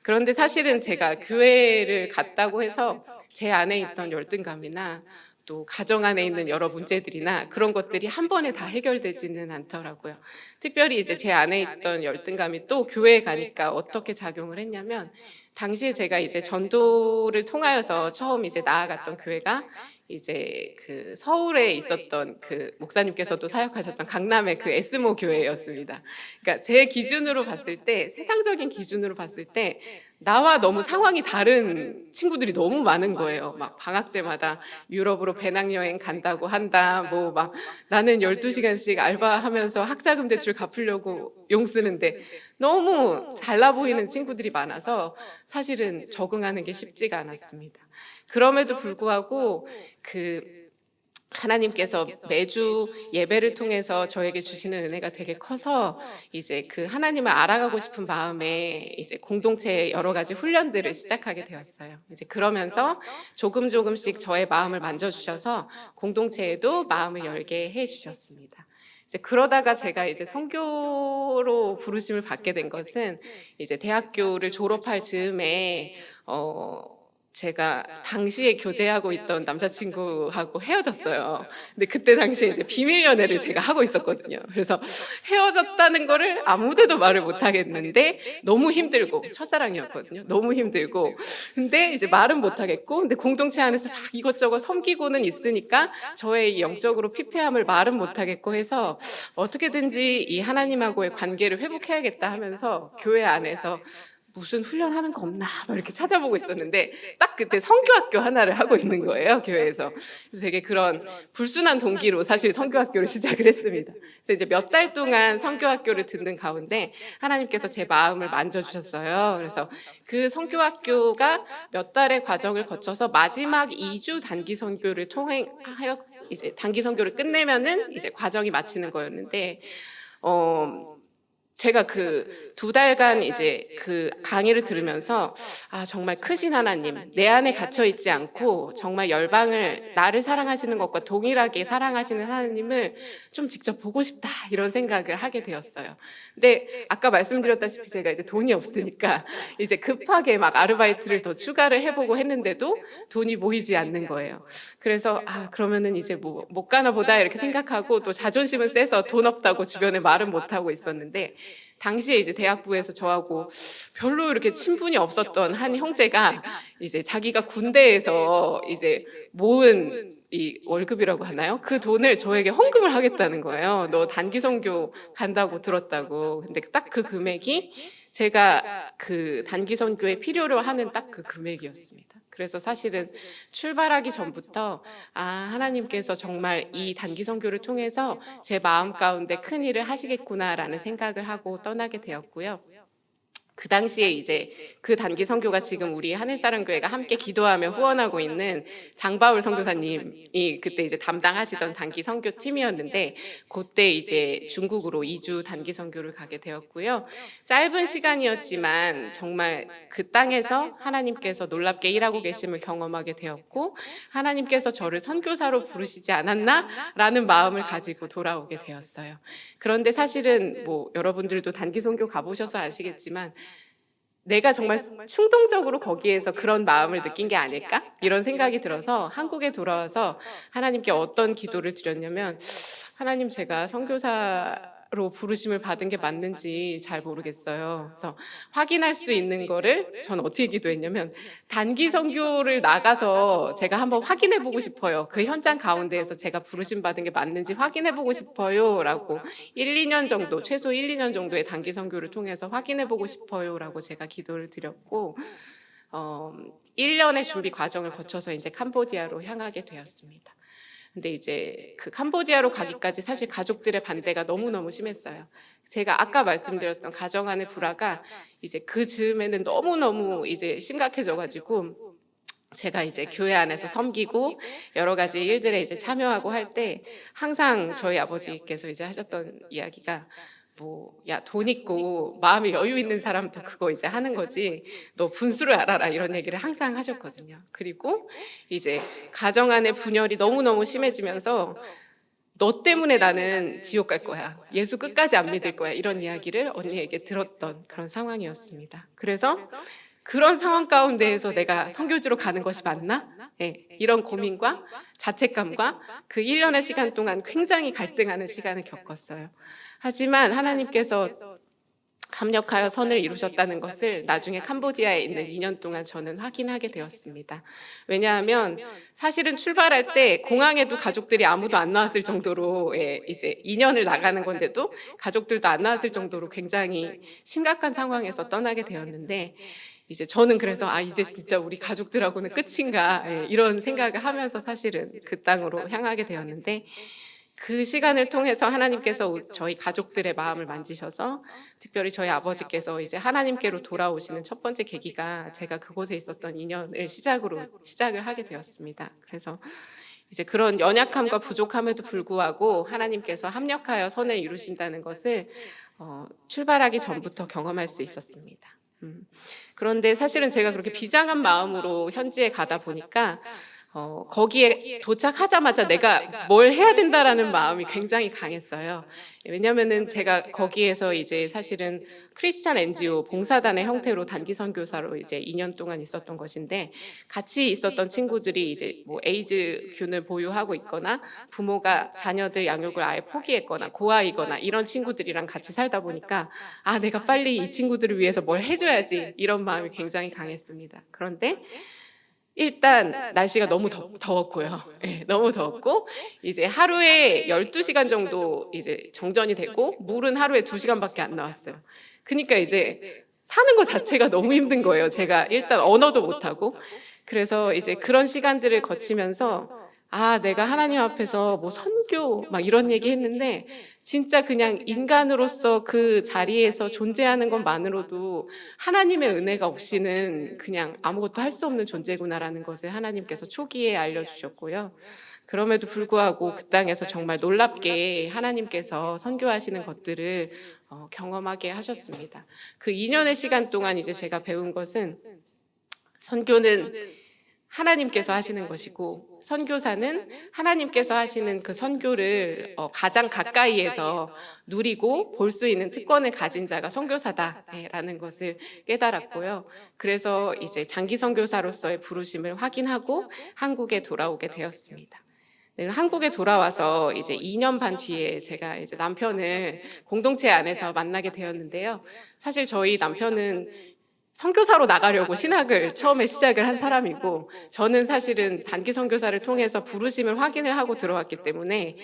그런데 사실은 제가 교회를 갔다고 해서 제 안에 있던 열등감이나 또 가정 안에 있는 여러 문제들이나 그런 것들이 한 번에 다 해결되지는 않더라고요. 특별히 이제 제 안에 있던 열등감이 또 교회에 가니까 어떻게 작용을 했냐면 당시에 제가 이제 전도를 통하여서 처음 이제 나아갔던 교회가 이제 그 서울에 있었던 그 목사님께서도 사역하셨던 강남의 그 에스모 교회였습니다. 그러니까 제 기준으로 봤을 때, 세상적인 기준으로 봤을 때 나와 너무 상황이 다른 친구들이 너무 많은 거예요. 막 방학 때마다 유럽으로 배낭여행 간다고 한다. 뭐 막 나는 12시간씩 알바하면서 학자금 대출 갚으려고 용 쓰는데 너무 달라 보이는 친구들이 많아서 사실은 적응하는 게 쉽지가 않았습니다. 그럼에도 불구하고 하나님께서 매주 예배를 통해서 저에게 주시는 은혜가 되게 커서 이제 그 하나님을 알아가고 싶은 마음에 이제 공동체의 여러 가지 훈련들을 시작하게 되었어요. 이제 그러면서 조금씩 저의 마음을 만져주셔서 공동체에도 마음을 열게 해주셨습니다. 이제 그러다가 제가 이제 선교로 부르심을 받게 된 것은 이제 대학교를 졸업할 즈음에 제가 당시에 교제하고 있던 남자친구하고 헤어졌어요. 근데 그때 당시에 이제 비밀 연애를 제가 하고 있었거든요. 그래서 헤어졌다는 거를 아무데도 말을 못 하겠는데 너무 힘들고, 첫사랑이었거든요. 너무 힘들고. 근데 이제 말은 못 하겠고, 근데 공동체 안에서 막 이것저것 섬기고는 있으니까 저의 영적으로 피폐함을 말은 못 하겠고 해서 어떻게든지 이 하나님하고의 관계를 회복해야겠다 하면서 교회 안에서 무슨 훈련하는 거 없나 막 이렇게 찾아보고 있었는데 딱 그때 선교학교 하나를 하고 있는 거예요, 교회에서. 그래서 되게 그런 불순한 동기로 사실 선교학교를 시작을 했습니다. 그래서 이제 몇 달 동안 선교학교를 듣는 가운데 하나님께서 제 마음을 만져주셨어요. 그래서 그 선교학교가 몇 달의 과정을 거쳐서 마지막 2주 단기 선교를 통행하여 이제 단기 선교를 끝내면은 이제 과정이 마치는 거였는데 제가 그 2달간 이제 그 강의를 들으면서 아, 정말 크신 하나님, 내 안에 갇혀 있지 않고 정말 열방을 나를 사랑하시는 것과 동일하게 사랑하시는 하나님을 좀 직접 보고 싶다 이런 생각을 하게 되었어요. 근데 아까 말씀드렸다시피 제가 이제 돈이 없으니까 이제 급하게 막 아르바이트를 더 추가를 해보고 했는데도 돈이 모이지 않는 거예요. 그래서 아, 그러면은 이제 뭐 못 가나 보다 이렇게 생각하고 또 자존심은 세서 돈 없다고 주변에 말은 못 하고 있었는데 당시에 이제 대학부에서 저하고 별로 이렇게 친분이 없었던 한 형제가 이제 자기가 군대에서 이제 모은 이 월급이라고 하나요? 그 돈을 저에게 헌금을 하겠다는 거예요. 너 단기 선교 간다고 들었다고. 근데 딱 그 금액이 제가 그 단기 선교에 필요로 하는 딱 그 금액이었습니다. 그래서 사실은 출발하기 전부터 아, 하나님께서 정말 이 단기 선교를 통해서 제 마음 가운데 큰 일을 하시겠구나라는 생각을 하고 떠나게 되었고요. 그 당시에 이제 그 단기 선교가 지금 우리 하늘사랑교회가 함께 기도하며 후원하고 있는 장바울 선교사님이 그때 이제 담당하시던 단기 선교 팀이었는데 그때 이제 중국으로 2주 단기 선교를 가게 되었고요. 짧은 시간이었지만 정말 그 땅에서 하나님께서 놀랍게 일하고 계심을 경험하게 되었고 하나님께서 저를 선교사로 부르시지 않았나라는 마음을 가지고 돌아오게 되었어요. 그런데 사실은 뭐 여러분들도 단기 선교 가보셔서 아시겠지만 내가 정말 충동적으로 거기에서 그런 마음을 느낀 게 아닐까? 이런 생각이 들어서 한국에 돌아와서 하나님께 어떤 기도를 드렸냐면 하나님 제가 선교사로 부르심을 받은 게 맞는지 잘 모르겠어요. 그래서 확인할 수 있는 거를 전 어떻게 기도했냐면 단기 선교를 나가서 제가 한번 확인해 보고 싶어요. 그 현장 가운데에서 제가 부르심 받은 게 맞는지 확인해 보고 싶어요 라고 1, 2년 정도 최소 1, 2년 정도의 단기 선교를 통해서 확인해 보고 싶어요 라고 제가 기도를 드렸고 1년의 준비 과정을 거쳐서 이제 캄보디아로 향하게 되었습니다. 근데 이제 그 캄보디아로 가기까지 사실 가족들의 반대가 너무너무 심했어요. 제가 아까 말씀드렸던 가정 안의 불화가 이제 그 즈음에는 너무너무 이제 심각해져가지고 제가 이제 교회 안에서 섬기고 여러 가지 일들에 이제 참여하고 할 때 항상 저희 아버지께서 이제 하셨던 이야기가 뭐, 야, 돈 있고 마음에 여유 있는 사람도 그거 이제 하는 거지. 너 분수를 알아라. 이런 얘기를 항상 하셨거든요. 그리고 이제 가정 안의 분열이 너무너무 심해지면서 너 때문에 나는 지옥 갈 거야. 예수 끝까지 안 믿을 거야. 이런 이야기를 언니에게 들었던 그런 상황이었습니다. 그래서 그런 상황 가운데에서 내가 선교지로 가는 것이 맞나? 네, 이런 고민과 자책감과 그 1년의 시간 동안 굉장히 갈등하는 시간을 겪었어요. 하지만 하나님께서 합력하여 선을 이루셨다는 것을 나중에 캄보디아에 있는 2년 동안 저는 확인하게 되었습니다. 왜냐하면 사실은 출발할 때 공항에도 가족들이 아무도 안 나왔을 정도로 이제 2년을 나가는 건데도 가족들도 안 나왔을 정도로 굉장히 심각한 상황에서 떠나게 되었는데 이제 저는 그래서 아 이제 진짜 우리 가족들하고는 끝인가 이런 생각을 하면서 사실은 그 땅으로 향하게 되었는데 그 시간을 통해서 하나님께서 저희 가족들의 마음을 만지셔서 특별히 저희 아버지께서 이제 하나님께로 돌아오시는 첫 번째 계기가 제가 그곳에 있었던 2년을 시작을 하게 되었습니다. 그래서 이제 그런 연약함과 부족함에도 불구하고 하나님께서 합력하여 선을 이루신다는 것을 출발하기 전부터 경험할 수 있었습니다. 그런데 사실은 제가 그렇게 비장한 마음으로 현지에 가다 보니까 거기에 도착하자마자 내가 뭘 해야 된다라는 마음이 굉장히 강했어요. 왜냐면은 제가 거기에서 이제 사실은 크리스찬 NGO 봉사단의 형태로 단기 선교사로 이제 2년 동안 있었던 것인데 같이 있었던 친구들이 이제 뭐 에이즈균을 보유하고 있거나 부모가 자녀들 양육을 아예 포기했거나 고아이거나 이런 친구들이랑 같이 살다 보니까 아 내가 빨리 이 친구들을 위해서 뭘 해줘야지 이런 마음이 굉장히 강했습니다. 그런데 일단 날씨가 너무 더웠고요. 네, 너무 더웠고 이제 하루에 12시간 정도 이제 정전이 되고 물은 하루에 2시간밖에 안 나왔어요. 그러니까 이제 사는 것 자체가 너무 힘든 거예요. 제가 일단 언어도 못하고 그래서 이제 그런 시간들을 거치면서 내가 하나님 앞에서 뭐 선교 막 이런 얘기 했는데 진짜 그냥 인간으로서 그 자리에서 존재하는 것만으로도 하나님의 은혜가 없이는 그냥 아무것도 할 수 없는 존재구나라는 것을 하나님께서 초기에 알려주셨고요. 그럼에도 불구하고 그 땅에서 정말 놀랍게 하나님께서 선교하시는 것들을 경험하게 하셨습니다. 그 2년의 시간 동안 이제 제가 배운 것은 선교는 하나님께서 하시는 것이고 선교사는 하나님께서 하시는 그 선교를 가장 가까이에서 누리고 볼 수 있는 특권을 가진 자가 선교사다라는 것을 깨달았고요. 그래서 이제 장기 선교사로서의 부르심을 확인하고 한국에 돌아오게 되었습니다. 네, 한국에 돌아와서 이제 2년 반 뒤에 제가 이제 남편을 공동체 안에서 만나게 되었는데요. 사실 저희 남편은 선교사로 나가려고 신학을 처음에 시작을 한 사람이고 저는 사실은 단기 선교사를 통해서 부르심을 확인을 하고 들어왔기 때문에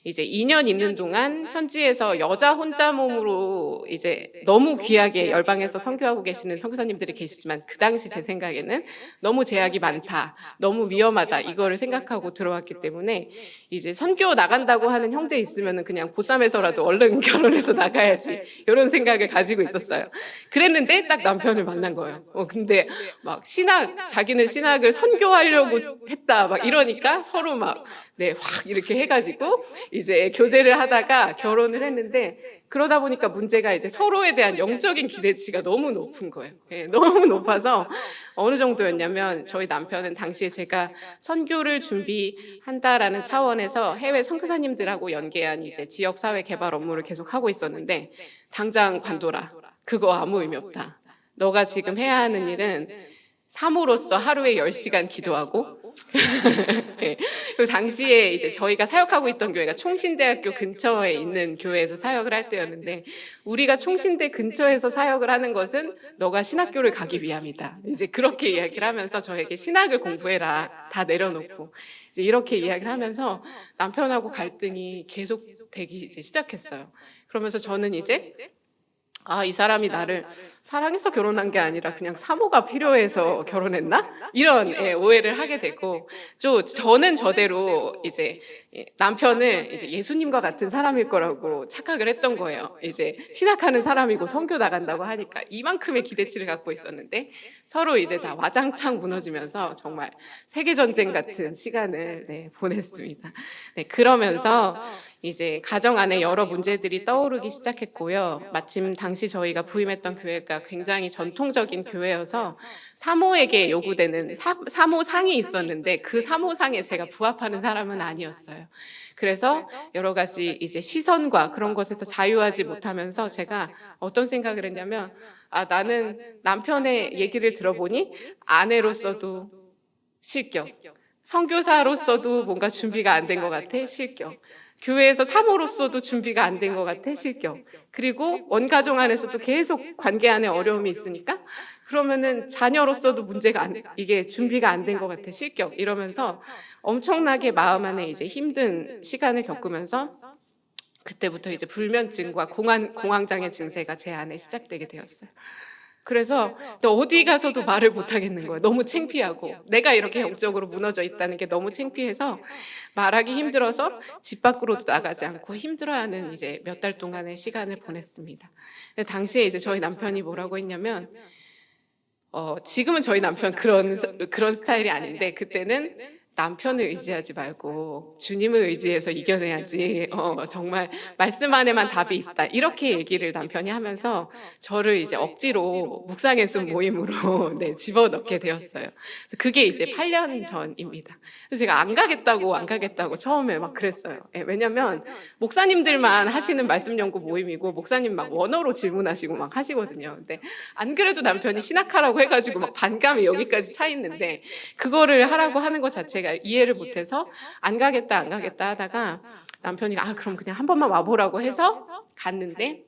이제 2년 있는 동안 현지에서 여자 혼자 몸으로 이제 너무 귀하게 열방에서 선교하고 계시는 선교사님들이 계시지만 그 당시 제 생각에는 너무 제약이 많다, 너무 위험하다 이거를 생각하고 들어왔기 때문에 이제 선교 나간다고 하는 형제 있으면은 그냥 고3에서라도 얼른 결혼해서 나가야지 이런 생각을 가지고 있었어요. 그랬는데 딱 남편을 만난 거예요. 근데 막 자기는 신학을 선교하려고 했다 막 이러니까 서로 막 확 이렇게 해가지고 이제 교제를 하다가 결혼을 했는데 그러다 보니까 문제가 이제 서로에 대한 영적인 기대치가 너무 높은 거예요. 너무 높아서 어느 정도였냐면 저희 남편은 당시에 제가 선교를 준비한다라는 차원에서 해외 선교사님들하고 연계한 이제 지역 사회 개발 업무를 계속 하고 있었는데 당장 관둬라. 그거 아무 의미 없다. 너가 지금 해야 하는 일은 사모로서 하루에 10시간 기도하고 그 당시에 이제 저희가 사역하고 있던 교회가 총신대학교 근처에 있는 교회에서 사역을 할 때였는데 우리가 총신대 근처에서 사역을 하는 것은 너가 신학교를 가기 위함이다. 이제 그렇게 이야기를 하면서 저에게 신학을 공부해라 다 내려놓고 이제 이렇게 이야기를 하면서 남편하고 갈등이 계속 되기 이제 시작했어요. 그러면서 저는 이제 이 사람이 나를 사랑해서 결혼한 게 아니라 그냥 사모가 필요해서 결혼했나? 이런 오해를 하게 되고, 저는 저대로 이제 남편을 이제 예수님과 같은 사람일 거라고 착각을 했던 거예요. 이제 신학하는 사람이고 선교 나간다고 하니까 이만큼의 기대치를 갖고 있었는데 서로 이제 다 와장창 무너지면서 정말 세계전쟁 같은 시간을 보냈습니다. 그러면서 이제 가정 안에 여러 문제들이 떠오르기 시작했고요. 마침 당시 저희가 부임했던 교회가 굉장히 전통적인 교회여서 사모에게 요구되는 사모상이 있었는데 그 사모상에 제가 부합하는 사람은 아니었어요. 그래서 여러 가지 이제 시선과 그런 것에서 자유하지 못하면서 제가 어떤 생각을 했냐면 나는 남편의 얘기를 들어보니 아내로서도 실격, 선교사로서도 뭔가 준비가 안 된 것 같아, 실격. 교회에서 사모로서도 준비가 안 된 것 같아, 실격. 그리고 원가정 안에서도 계속 관계 안에 어려움이 있으니까 그러면은 자녀로서도 이게 준비가 안 된 것 같아, 실격. 이러면서 엄청나게 마음 안에 이제 힘든 시간을 겪으면서 그때부터 이제 불면증과 공황장애 증세가 제 안에 시작되게 되었어요. 그래서 어디 가서도 말을 못 하겠는 거예요. 너무 창피하고 내가 이렇게 영적으로 무너져 있다는 게 너무 창피해서 말하기 힘들어서 집 밖으로도 나가지 않고 힘들어하는 이제 몇 달 동안의 시간을 보냈습니다. 근데 당시에 이제 저희 남편이 뭐라고 했냐면 지금은 저희 남편 그런 스타일이 아닌데 그때는 남편을 의지하지 말고 주님을 의지해서 이겨내야지. 정말 말씀 안에만 답이 있다. 이렇게 얘기를 남편이 하면서 저를 이제 억지로 묵상의 숲 모임으로 집어넣게 되었어요. 그래서 그게 이제 8년 전입니다. 그래서 제가 안 가겠다고 처음에 막 그랬어요. 왜냐면 목사님들만 하시는 말씀 연구 모임이고 목사님 막 원어로 질문하시고 막 하시거든요. 근데 안 그래도 남편이 신학하라고 해가지고 막 반감이 여기까지 차 있는데 그거를 하라고 하는 것 자체가 이해를 못해서 안 가겠다 하다가 남편이 그럼 그냥 한 번만 와보라고 해서 갔는데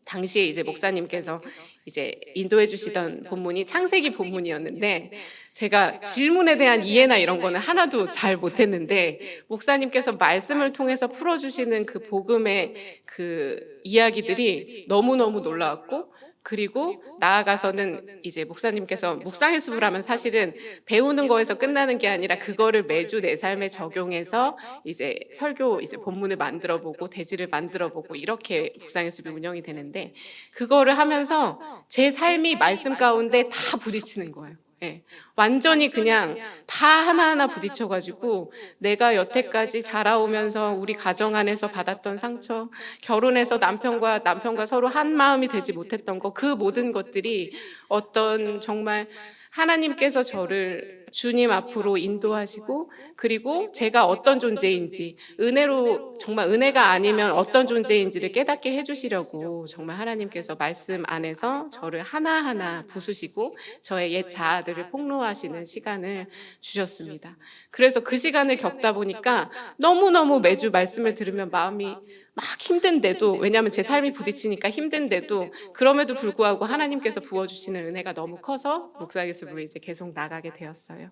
당시에 이제 목사님께서 이제 인도해 주시던 본문이 창세기 본문이었는데 제가 질문에 대한 이해나 이런 거는 하나도 잘 못했는데 목사님께서 말씀을 통해서 풀어주시는 그 복음의 그 이야기들이 너무너무 놀라웠고 그리고 나아가서는 이제 목사님께서 묵상의 숲을 하면 사실은 배우는 거에서 끝나는 게 아니라 그거를 매주 내 삶에 적용해서 이제 설교 이제 본문을 만들어 보고 대지를 만들어 보고 이렇게 묵상의 숲이 운영이 되는데, 그거를 하면서 제 삶이 말씀 가운데 다 부딪히는 거예요. 예, 완전히 그냥 다 하나하나 부딪혀가지고 내가 여태까지 자라오면서 우리 가정 안에서 받았던 상처, 결혼해서 남편과 서로 한 마음이 되지 못했던 거, 그 모든 것들이 어떤 정말 하나님께서 저를 주님 앞으로 인도하시고, 그리고 제가 어떤 존재인지, 은혜로 정말 은혜가 아니면 어떤 존재인지를 깨닫게 해주시려고 정말 하나님께서 말씀 안에서 저를 하나하나 부수시고 저의 옛 자아들을 폭로하시는 시간을 주셨습니다. 그래서 그 시간을 겪다 보니까 너무너무 매주 말씀을 들으면 마음이 막 힘든데도, 왜냐하면 제 삶이 부딪히니까 힘든데도, 그럼에도 불구하고 하나님께서 부어주시는 은혜가 너무 커서 묵상의 숲으로 이제 계속 나가게 되었어요.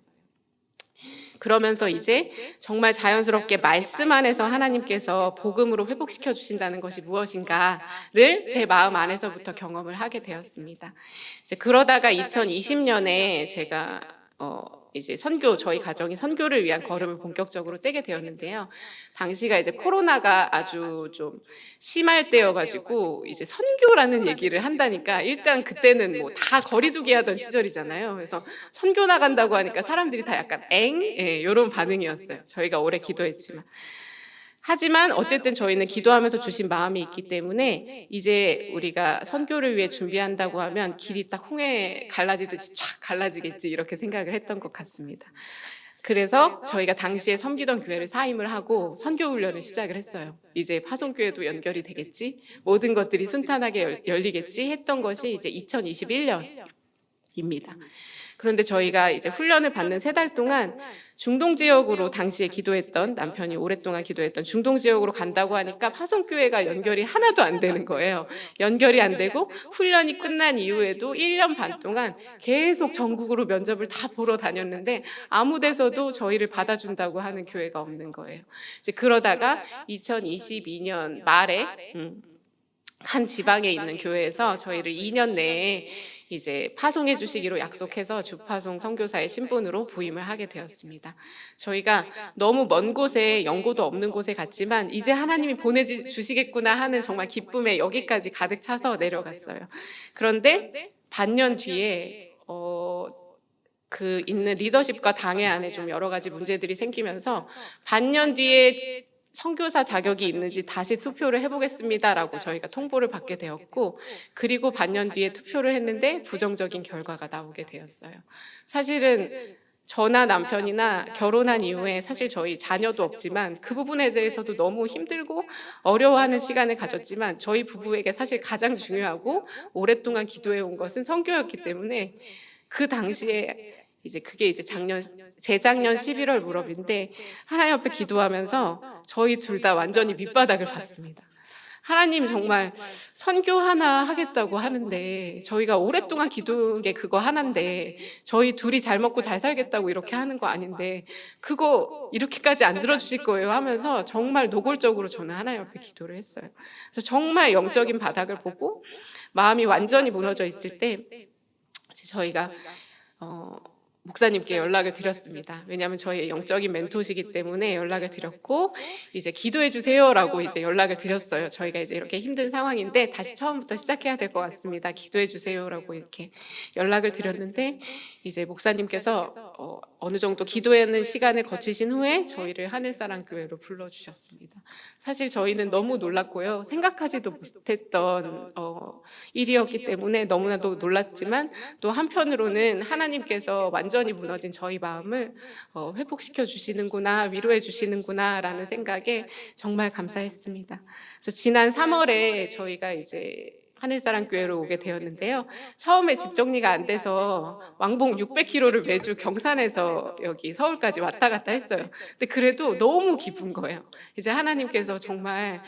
그러면서 이제 정말 자연스럽게 말씀 안에서 하나님께서 복음으로 회복시켜 주신다는 것이 무엇인가를 제 마음 안에서부터 경험을 하게 되었습니다. 이제 그러다가 2020년에 제가 이제 저희 가정이 선교를 위한 걸음을 본격적으로 떼게 되었는데요. 당시가 이제 코로나가 아주 좀 심할 때여가지고 이제 선교라는 얘기를 한다니까 일단 그때는 뭐 다 거리두기 하던 시절이잖아요. 그래서 선교 나간다고 하니까 사람들이 다 약간 예, 이런 반응이었어요. 저희가 오래 기도했지만. 하지만 어쨌든 저희는 기도하면서 주신 마음이 있기 때문에 이제 우리가 선교를 위해 준비한다고 하면 길이 딱 홍해 갈라지듯이 쫙 갈라지겠지, 이렇게 생각을 했던 것 같습니다. 그래서 저희가 당시에 섬기던 교회를 사임을 하고 선교 훈련을 시작을 했어요. 이제 파송교회도 연결이 되겠지, 모든 것들이 순탄하게 열리겠지 했던 것이 이제 2021년입니다. 그런데 저희가 이제 훈련을 받는 3달 동안 중동 지역으로 당시에 기도했던, 남편이 오랫동안 기도했던 중동 지역으로 간다고 하니까 파송교회가 연결이 하나도 안 되는 거예요. 연결이 안 되고 훈련이 끝난 이후에도 1년 반 동안 계속 전국으로 면접을 다 보러 다녔는데 아무 데서도 저희를 받아준다고 하는 교회가 없는 거예요. 이제 그러다가 2022년 말에 한 지방에 있는 교회에서 저희를 2년 내에 이제 파송해 주시기로 약속해서 주파송 선교사의 신분으로 부임을 하게 되었습니다. 저희가 너무 먼 곳에, 연고도 없는 곳에 갔지만 이제 하나님이 보내주시겠구나 하는 정말 기쁨에 여기까지 가득 차서 내려갔어요. 그런데 반년 뒤에 그 있는 리더십과 당회 안에 좀 여러 가지 문제들이 생기면서 반년 뒤에 선교사 자격이 있는지 다시 투표를 해보겠습니다라고 저희가 통보를 받게 되었고, 그리고 반년 뒤에 투표를 했는데 부정적인 결과가 나오게 되었어요. 사실은 저나 남편이나 결혼한 이후에 사실 저희 자녀도 없지만 그 부분에 대해서도 너무 힘들고 어려워하는 시간을 가졌지만 저희 부부에게 사실 가장 중요하고 오랫동안 기도해온 것은 선교였기 때문에 그 당시에 이제 그게 이제 재작년 11월 무렵인데 하나님 앞에 기도하면서 저희 둘 다 완전히 밑바닥을 봤습니다. 하나님, 정말 선교 하나 하겠다고 하는데 저희가 오랫동안 기도한 게 그거 하나인데 저희 둘이 잘 먹고 잘 살겠다고 이렇게 하는 거 아닌데 그거 이렇게까지 안 들어주실 거예요 하면서 정말 노골적으로 저는 하나님 앞에 기도를 했어요. 그래서 정말 영적인 바닥을 보고 마음이 완전히 무너져 있을 때 저희가 목사님께 연락을 드렸습니다. 왜냐하면 저희 영적인 멘토시기 때문에 연락을 드렸고 이제 기도해 주세요라고 이제 연락을 드렸어요. 저희가 이제 이렇게 힘든 상황인데 다시 처음부터 시작해야 될 것 같습니다. 기도해 주세요라고 이렇게 연락을 드렸는데 이제 목사님께서 어느 정도 기도하는 시간을 거치신 후에 저희를 하늘사랑 교회로 불러주셨습니다. 사실 저희는 너무 놀랐고요. 생각하지도 못했던 일이었기 때문에 너무나도 놀랐지만 또 한편으로는 하나님께서 완전히 무너진 저희 마음을 회복시켜 주시는구나, 위로해 주시는구나 라는 생각에 정말 감사했습니다. 그래서 지난 3월에 저희가 이제 하늘사랑 교회로 오게 되었는데요. 처음에 집 정리가 안 돼서 왕복 600km를 매주 경산에서 여기 서울까지 왔다 갔다 했어요. 근데 그래도 너무 기쁜 거예요. 이제 하나님께서 정말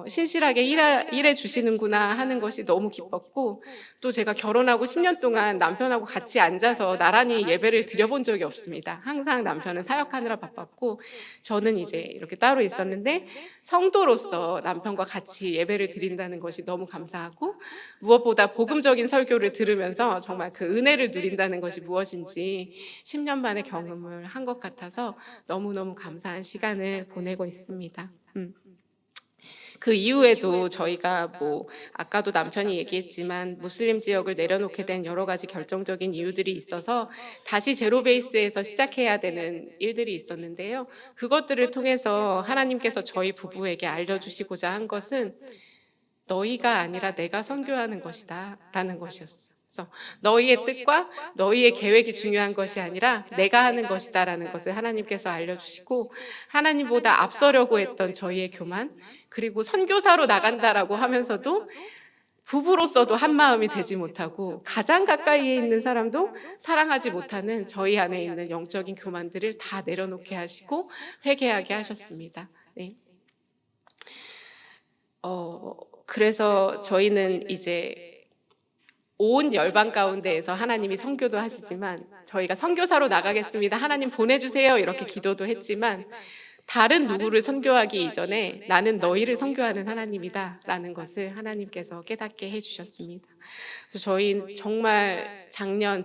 신실하게 일해 주시는구나 하는 것이 너무 기뻤고, 또 제가 결혼하고 10년 동안 남편하고 같이 앉아서 나란히 예배를 드려본 적이 없습니다. 항상 남편은 사역하느라 바빴고 저는 이제 이렇게 따로 있었는데, 성도로서 남편과 같이 예배를 드린다는 것이 너무 감사하고, 무엇보다 복음적인 설교를 들으면서 정말 그 은혜를 누린다는 것이 무엇인지 10년 만에 경험을 한 것 같아서 너무너무 감사한 시간을 보내고 있습니다. 그 이후에도 저희가 아까도 남편이 얘기했지만 무슬림 지역을 내려놓게 된 여러 가지 결정적인 이유들이 있어서 다시 제로 베이스에서 시작해야 되는 일들이 있었는데요. 그것들을 통해서 하나님께서 저희 부부에게 알려주시고자 한 것은 너희가 아니라 내가 선교하는 것이다 라는 것이었어요. 그래서 너희의 뜻과 너희의 계획이 중요한 것이 아니라 내가 하는 것이다 라는 것을 하나님께서 알려주시고, 하나님보다 앞서려고 했던 저희의 교만, 그리고 선교사로 나간다라고 하면서도 부부로서도 한 마음이 되지 못하고 가장 가까이에 있는 사람도 사랑하지 못하는 저희 안에 있는 영적인 교만들을 다 내려놓게 하시고 회개하게 하셨습니다. 네. 그래서 저희는 이제 온 열방 가운데에서 하나님이 선교도 하시지만 저희가 선교사로 나가겠습니다. 하나님 보내주세요. 이렇게 기도도 했지만 다른 누구를 선교하기 이전에 나는 너희를 선교하는 하나님이다 라는 것을 하나님께서 깨닫게 해주셨습니다. 그래서 저희 정말 재작년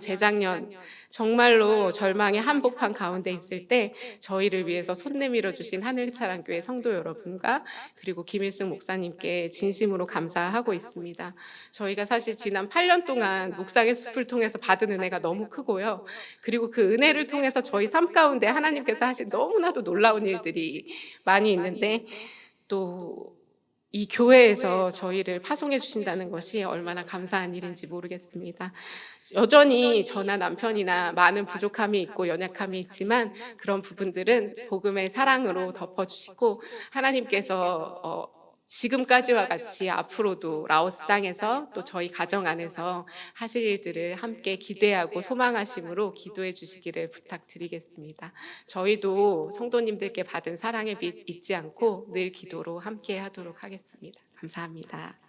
정말로 절망의 한복판 가운데 있을 때 저희를 위해서 손 내밀어 주신 하늘사랑교회 성도 여러분과 그리고 김일승 목사님께 진심으로 감사하고 있습니다. 저희가 사실 지난 8년 동안 묵상의 숲을 통해서 받은 은혜가 너무 크고요. 그리고 그 은혜를 통해서 저희 삶 가운데 하나님께서 하신 너무나도 놀라운 일들이 많이 있는데, 또 이 교회에서 저희를 파송해 주신다는 것이 얼마나 감사한 일인지 모르겠습니다. 여전히 저나 남편이나 많은 부족함이 있고 연약함이 있지만 그런 부분들은 복음의 사랑으로 덮어주시고, 하나님께서 지금까지와 같이 앞으로도 라오스 땅에서 또 저희 가정 안에서 하실 일들을 함께 기대하고 소망하심으로 기도해 주시기를 부탁드리겠습니다. 저희도 성도님들께 받은 사랑의 빛 잊지 않고 늘 기도로 함께 하도록 하겠습니다. 감사합니다.